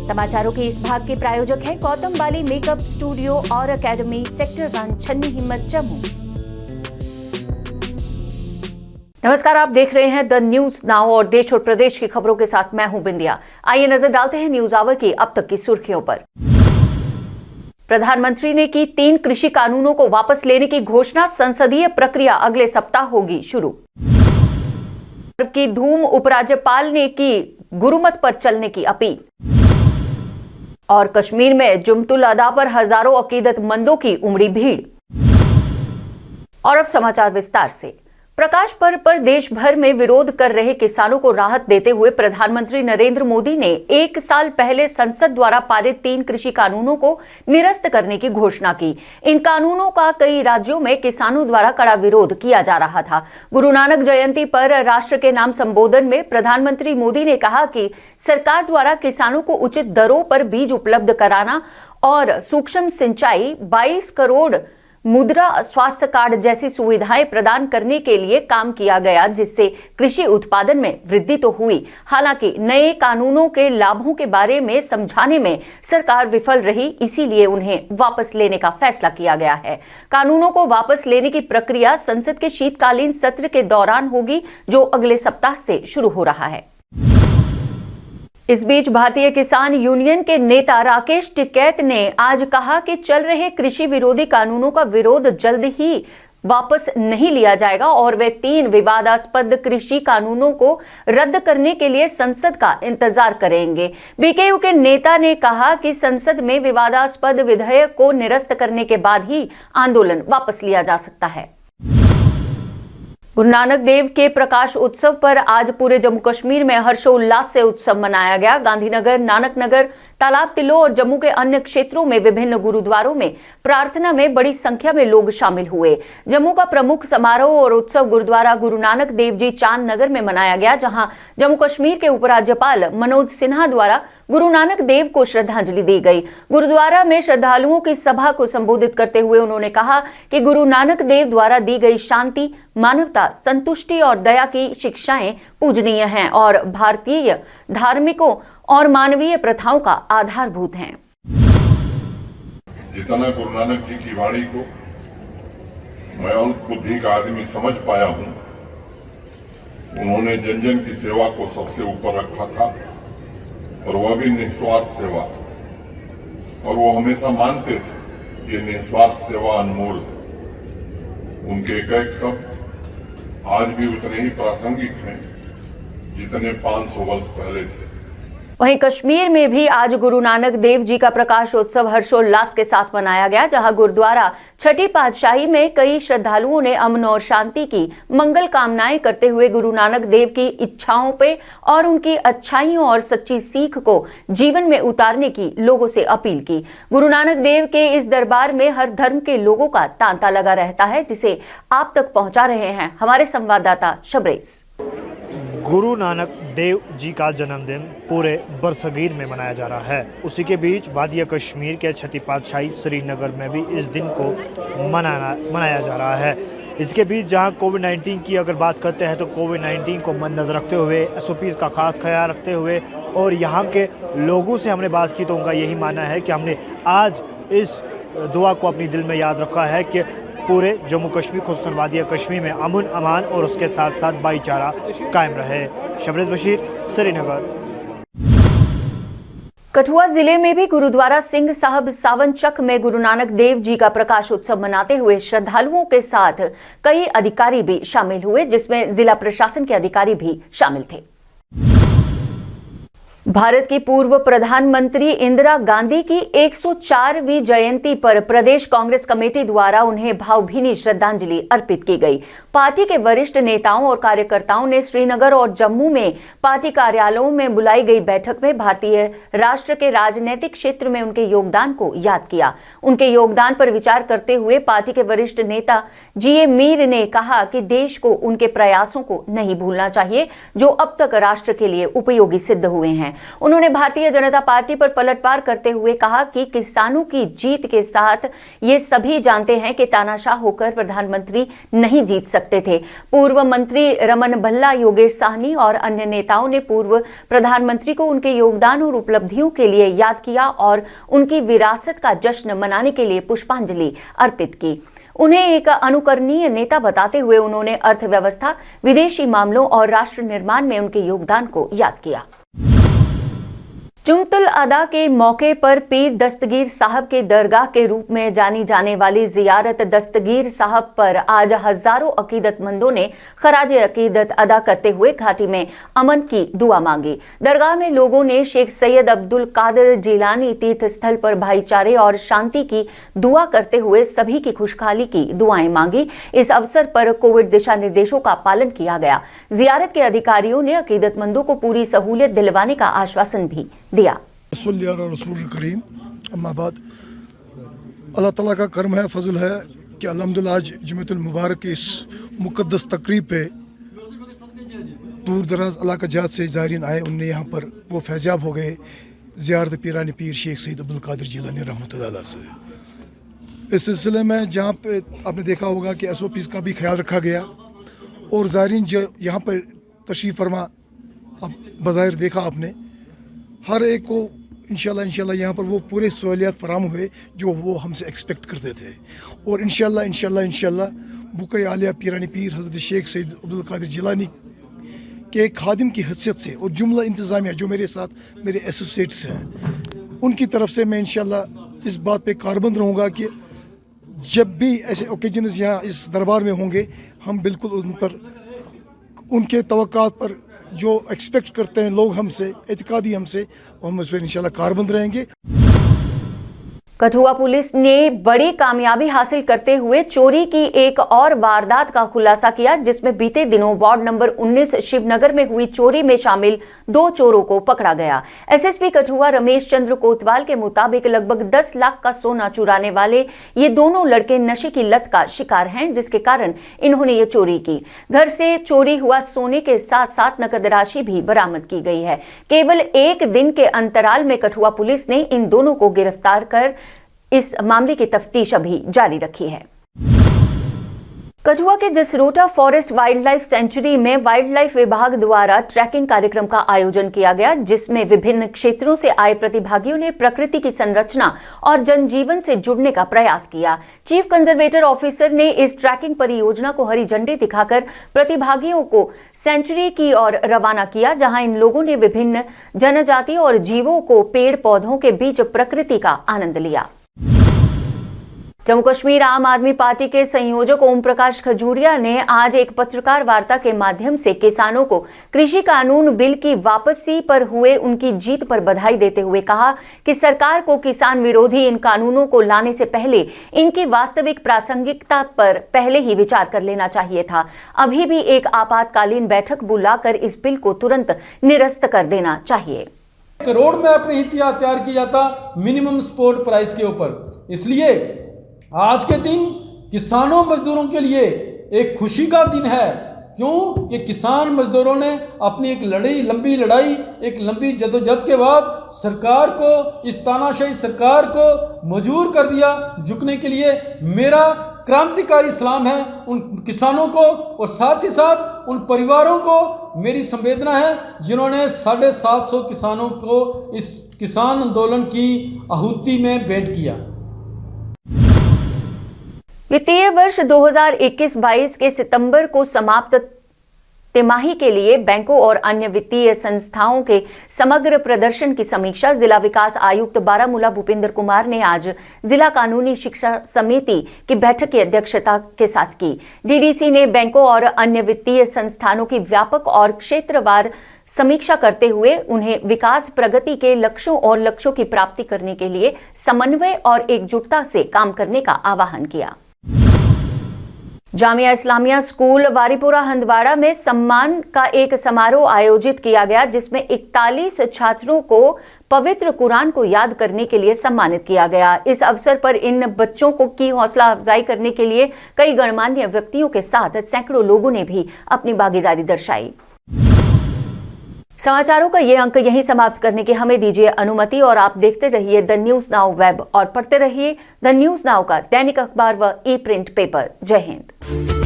समाचारों के इस भाग के प्रायोजक हैं गौतम बाली मेकअप स्टूडियो और एकेडमी, सेक्टर 1, छन्नी हिम्मत, जम्मू। नमस्कार, आप देख रहे हैं द न्यूज नाउ और देश और प्रदेश की खबरों के साथ मैं हूं बिंदिया। आइए नजर डालते हैं न्यूज आवर की अब तक की सुर्खियों पर। प्रधानमंत्री ने की 3 कृषि कानूनों को वापस लेने की घोषणा, संसदीय प्रक्रिया अगले सप्ताह होगी शुरू। की धूम, उपराज्यपाल ने की गुरुमत पर चलने की अपील। और कश्मीर में जुमतुल अदा पर हजारों अकीदतमंदों की उमड़ी भीड़। और अब समाचार विस्तार से। प्रकाश पर्व पर देश भर में विरोध कर रहे किसानों को राहत देते हुए प्रधानमंत्री नरेंद्र मोदी ने 1 साल पहले संसद द्वारा पारित 3 कृषि कानूनों को निरस्त करने की घोषणा की। इन कानूनों का कई राज्यों में किसानों द्वारा कड़ा विरोध किया जा रहा था। गुरु नानक जयंती पर राष्ट्र के नाम संबोधन में प्रधानमंत्री मोदी ने कहा कि सरकार द्वारा किसानों को उचित दरों पर बीज उपलब्ध कराना और सूक्ष्म सिंचाई, 22 करोड़ मुद्रा स्वास्थ्य कार्ड जैसी सुविधाएं प्रदान करने के लिए काम किया गया, जिससे कृषि उत्पादन में वृद्धि तो हुई। हालांकि नए कानूनों के लाभों के बारे में समझाने में सरकार विफल रही, इसीलिए उन्हें वापस लेने का फैसला किया गया है। कानूनों को वापस लेने की प्रक्रिया संसद के शीतकालीन सत्र के दौरान होगी, जो अगले सप्ताह से शुरू हो रहा है। इस बीच भारतीय किसान यूनियन के नेता राकेश टिकैत ने आज कहा कि चल रहे कृषि विरोधी कानूनों का विरोध जल्द ही वापस नहीं लिया जाएगा और वे 3 विवादास्पद कृषि कानूनों को रद्द करने के लिए संसद का इंतजार करेंगे। बीकेयू के नेता ने कहा कि संसद में विवादास्पद विधेयक को निरस्त करने के बाद ही आंदोलन वापस लिया जा सकता है। गुरु नानक देव के प्रकाश उत्सव पर आज पूरे जम्मू कश्मीर में हर्षोल्लास से उत्सव मनाया गया। गांधीनगर, नानक नगर, तालाब तिलो और जम्मू के अन्य क्षेत्रों में विभिन्न गुरुद्वारों में प्रार्थना में बड़ी संख्या में लोग शामिल हुए। जम्मू का प्रमुख समारोह और उत्सव गुरुद्वारा गुरु नानक देव जी चांद नगर में मनाया गया, जहां जम्मू कश्मीर के उपराज्यपाल मनोज सिन्हा द्वारा गुरु नानक देव को श्रद्धांजलि दी गई। गुरुद्वारा में श्रद्धालुओं की सभा को संबोधित करते हुए उन्होंने कहा कि गुरु नानक देव द्वारा दी गई शांति, मानवता, संतुष्टि और दया की शिक्षाएं पूजनीय हैं और भारतीय धार्मिकों और मानवीय प्रथाओं का आधारभूत हैं। जितना गुरु नानक जी की वाणी को मैं अल्पबुद्धि का आदमी समझ पाया हूं, उन्होंने जन जन की सेवा को सबसे ऊपर रखा था और वह भी निस्वार्थ सेवा। और वो हमेशा मानते थे ये निस्वार्थ सेवा अनमोल है। उनके एक शब्द आज भी उतने ही प्रासंगिक हैं जितने 500 वर्ष पहले थे। वहीं कश्मीर में भी आज गुरु नानक देव जी का प्रकाश उत्सव हर्षोल्लास के साथ मनाया गया, जहां गुरुद्वारा छठी पातशाही में कई श्रद्धालुओं ने अमन और शांति की मंगल कामनाएं करते हुए गुरु नानक देव की इच्छाओं पे और उनकी अच्छाइयों और सच्ची सीख को जीवन में उतारने की लोगों से अपील की। गुरु नानक देव के इस दरबार में हर धर्म के लोगों का तांता लगा रहता है, जिसे आप तक पहुंचा रहे हैं हमारे संवाददाता शबरेज। गुरु नानक देव जी का जन्मदिन पूरे बरसगीर में मनाया जा रहा है। उसी के बीच वादिया कश्मीर के छठी पातशाही श्रीनगर में भी इस दिन को मनाया जा रहा है। इसके बीच जहां कोविड-19 की अगर बात करते हैं तो कोविड-19 को मद्देनजर रखते हुए, SOPs का खास ख्याल रखते हुए और यहाँ के लोगों से हमने बात की तो उनका यही मानना है कि हमने आज इस दुआ को अपनी दिल में याद रखा है कि पूरे जम्मू कश्मीर, खुसूसन वादिया कश्मीर में अमन, अमान और उसके साथ साथ भाईचारा कायम रहे। शबरेज बशीर, श्रीनगर। कठुआ जिले में भी गुरुद्वारा सिंह साहब सावन चक में गुरु नानक देव जी का प्रकाश उत्सव मनाते हुए श्रद्धालुओं के साथ कई अधिकारी भी शामिल हुए, जिसमें जिला प्रशासन के अधिकारी भी शामिल थे। भारत की पूर्व प्रधानमंत्री इंदिरा गांधी की 104वीं जयंती पर प्रदेश कांग्रेस कमेटी द्वारा उन्हें भावभीनी श्रद्धांजलि अर्पित की गई। पार्टी के वरिष्ठ नेताओं और कार्यकर्ताओं ने श्रीनगर और जम्मू में पार्टी कार्यालयों में बुलाई गई बैठक में भारतीय राष्ट्र के राजनीतिक क्षेत्र में उनके योगदान को याद किया। उनके योगदान पर विचार करते हुए पार्टी के वरिष्ठ नेता GA मीर ने कहा कि देश को उनके प्रयासों को नहीं भूलना चाहिए, जो अब तक राष्ट्र के लिए उपयोगी सिद्ध हुए हैं। उन्होंने भारतीय जनता पार्टी पर पलटवार करते हुए कहा कि किसानों की जीत के साथ ये सभी जानते हैं कि तानाशाह होकर प्रधानमंत्री नहीं जीत सकते थे। पूर्व मंत्री रमन भल्ला, योगेश साहनी और अन्य नेताओं ने पूर्व प्रधानमंत्री को उनके योगदान और उपलब्धियों के लिए याद किया और उनकी विरासत का जश्न मनाने के लिए पुष्पांजलि अर्पित की। उन्हें एक अनुकरणीय नेता बताते हुए उन्होंने अर्थव्यवस्था, विदेशी मामलों और राष्ट्र निर्माण में उनके योगदान को याद किया। जुम्मतुल अदा के मौके पर पीर दस्तगीर साहब के दरगाह के रूप में जानी जाने वाली जियारत दस्तगीर साहब पर आज हजारों अकीदतमंदों ने खराज अकीदत अदा करते हुए घाटी में अमन की दुआ मांगी। दरगाह में लोगों ने शेख सैयद अब्दुल कादिर जिलानी तीर्थ स्थल पर भाईचारे और शांति की दुआ करते हुए सभी की खुशहाली की दुआएं मांगी। इस अवसर पर कोविड दिशा निर्देशों का पालन किया गया। जियारत के अधिकारियों ने अकीदतमंदों को पूरी सहूलियत दिलवाने का आश्वासन भी दिया। रसूल करीम अम्मा बाद, अल्लाह ताला का करम है, फजल है कि अल्हम्दुलिल्लाह आज जुम्मतुल मुबारक की इस मुक़द्दस तकरीब पे दूर दराज इलाका जात से ज़ायरीन आए, उनने यहाँ पर वो फैज़याब हो गए ज़ियारत पीरानी पीर शेख सैयद अब्दुल कादिर जिलानी रहमतुल्लाह अलैह से। इस सिलसिले में जहाँ पे आपने देखा होगा कि SOPs का भी ख्याल रखा गया और ज़ायरीन जो यहाँ पर तशरीफ़ फरमा, अब बज़ाहिर देखा आपने, हर एक को इंशाल्लाह यहाँ पर वो पूरे सहूलियात फराम हुए जो वो हमसे एक्सपेक्ट करते थे। और इंशाल्लाह बुक़े आलिया पीरानी पीर हज़रत शेख सैयद अब्दुल कादिर जिलानी के खादिम की हैसियत से और जुमला इंतज़ामिया जो मेरे साथ मेरे एसोसिएट्स हैं, उनकी तरफ से मैं इंशाल्लाह इस बात पे कारबंद रहूँगा कि जब भी ऐसे ओकेजन्स यहाँ इस दरबार में होंगे, हम बिल्कुल उन पर उनके तवक्कात पर जो एक्सपेक्ट करते हैं लोग हमसे, एतिकादी हमसे, हम उस पर इंशाल्लाह कारबंद रहेंगे। कठुआ पुलिस ने बड़ी कामयाबी हासिल करते हुए चोरी की एक और वारदात का खुलासा किया, जिसमें बीते दिनों वार्ड नंबर 19 शिवनगर में हुई चोरी में शामिल 2 चोरों को पकड़ा गया। एसएसपी कठुआ रमेश चंद्र कोतवाल के मुताबिक लगभग 10 लाख का सोना चुराने वाले ये दोनों लड़के नशे की लत का शिकार हैं, जिसके कारण इन्होंने ये चोरी की। घर से चोरी हुआ सोने के साथ साथ नकद राशि भी बरामद की गई है। केवल एक दिन के अंतराल में कठुआ पुलिस ने इन दोनों को गिरफ्तार कर इस मामले की तफ्तीश अभी जारी रखी है। कठुआ के Jasrota forest wild life sanctuary में वाइल्ड लाइफ विभाग द्वारा ट्रैकिंग कार्यक्रम का आयोजन किया गया, जिसमें विभिन्न क्षेत्रों से आए प्रतिभागियों ने प्रकृति की संरचना और जनजीवन से जुड़ने का प्रयास किया। चीफ कंजर्वेटर ऑफिसर ने इस ट्रैकिंग परियोजना को हरी झंडी दिखाकर प्रतिभागियों को सेंचुरी की ओर रवाना किया, जहां इन लोगों ने विभिन्न जनजाति और जीवों को पेड़ पौधों के बीच प्रकृति का आनंद लिया। जम्मू कश्मीर आम आदमी पार्टी के संयोजक ओम प्रकाश खजूरिया ने आज एक पत्रकार वार्ता के माध्यम से किसानों को कृषि कानून बिल की वापसी पर हुए उनकी जीत पर बधाई देते हुए कहा कि सरकार को किसान विरोधी इन कानूनों को लाने से पहले इनकी वास्तविक प्रासंगिकता पर पहले ही विचार कर लेना चाहिए था। अभी भी एक आपातकालीन बैठक बुलाकर इस बिल को तुरंत निरस्त कर देना चाहिए। रोड मैप नहीं तैयार किया जाता मिनिमम सपोर्ट प्राइस के ऊपर, इसलिए आज के दिन किसानों मजदूरों के लिए एक खुशी का दिन है। क्यों कि किसान मजदूरों ने अपनी एक लंबी लड़ाई, एक लंबी जदोजहद के बाद सरकार को, इस तानाशाही सरकार को मजबूर कर दिया झुकने के लिए। मेरा क्रांतिकारी सलाम है उन किसानों को और साथ ही साथ उन परिवारों को मेरी संवेदना है जिन्होंने 750 किसानों को इस किसान आंदोलन की आहुति में भेंट किया। वित्तीय वर्ष 2021-22 के सितंबर को समाप्त तिमाही के लिए बैंकों और अन्य वित्तीय संस्थाओं के समग्र प्रदर्शन की समीक्षा जिला विकास आयुक्त बारामूला भूपेंद्र कुमार ने आज जिला कानूनी शिक्षा समिति की बैठक की अध्यक्षता के साथ की। डीडीसी ने बैंकों और अन्य वित्तीय संस्थानों की व्यापक और क्षेत्रवार समीक्षा करते हुए उन्हें विकास प्रगति के लक्ष्यों और लक्ष्यों की प्राप्ति करने के लिए समन्वय और एकजुटता से काम करने का आह्वान किया। जामिया इस्लामिया स्कूल वारीपुरा हंदवाड़ा में सम्मान का एक समारोह आयोजित किया गया, जिसमें 41 छात्रों को पवित्र कुरान को याद करने के लिए सम्मानित किया गया। इस अवसर पर इन बच्चों को की हौसला अफजाई करने के लिए कई गणमान्य व्यक्तियों के साथ सैकड़ों लोगों ने भी अपनी भागीदारी दर्शाई। समाचारों का ये अंक यहीं समाप्त करने की हमें दीजिए अनुमति और आप देखते रहिए द न्यूज नाउ वेब और पढ़ते रहिए द न्यूज नाउ का दैनिक अखबार व ई प्रिंट पेपर। जय हिंद।